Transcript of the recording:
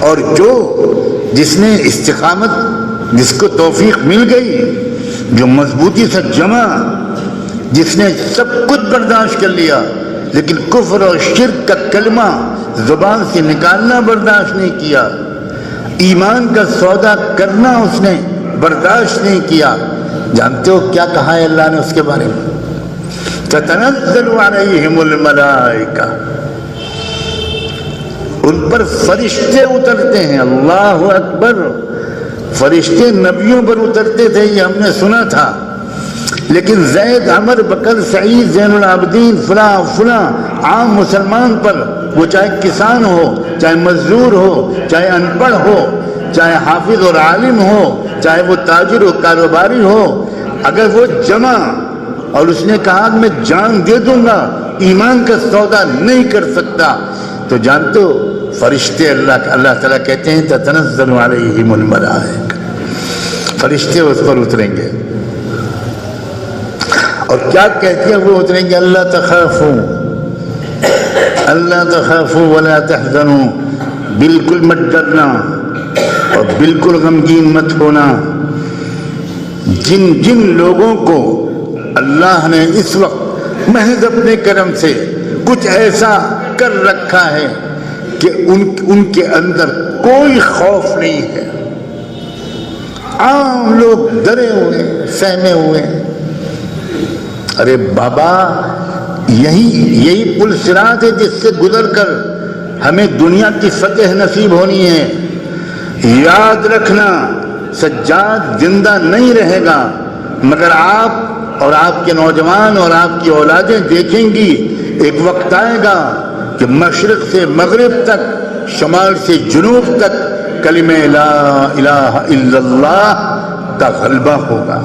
اور جو جس نے استقامت، جس کو توفیق مل گئی، جو مضبوطی سے جمع، جس نے سب کچھ برداشت کر لیا لیکن کفر اور شرک کا کلمہ زبان سے نکالنا برداشت نہیں کیا، ایمان کا سودا کرنا اس نے برداشت نہیں کیا، جانتے ہو کیا کہا ہے اللہ نے اس کے بارے میں؟ تتنزل علیہم الملائکہ، ان پر فرشتے اترتے ہیں۔ اللہ اکبر! فرشتے نبیوں پر اترتے تھے، یہ ہم نے سنا تھا، لیکن زید، عمر، بکر، سعید، زین العابدین، فلاں فلاں عام مسلمان پر، وہ چاہے کسان ہو، چاہے مزدور ہو، چاہے ان پڑھ ہو، چاہے حافظ اور عالم ہو، چاہے وہ تاجر و کاروباری ہو، اگر وہ جمع اور اس نے کہا کہ میں جان دے دوں گا، ایمان کا سودا نہیں کر سکتا، تو جانتے ہو فرشتے اللہ تعالیٰ کہتے ہیں تتنزل علیہم الملائکہ، فرشتے اس پر اتریں گے اور کیا کہتے ہیں وہ اتریں گے؟ اللہ تخافوا ولا تحزنوا، بالکل مت ڈرنا اور بالکل غمگین مت ہونا۔ جن جن لوگوں کو اللہ نے اس وقت محض اپنے کرم سے کچھ ایسا کر رکھا ہے کہ ان کے اندر کوئی خوف نہیں ہے، عام لوگ ڈرے ہوئے، سہمے ہوئے، ارے بابا یہی پل صراط ہے جس سے گزر کر ہمیں دنیا کی فتح نصیب ہونی ہے۔ یاد رکھنا سجاد زندہ نہیں رہے گا، مگر آپ اور آپ کے نوجوان اور آپ کی اولادیں دیکھیں گی، ایک وقت آئے گا کہ مشرق سے مغرب تک، شمال سے جنوب تک کلمہ لا الہ الا اللہ کا غلبہ ہوگا۔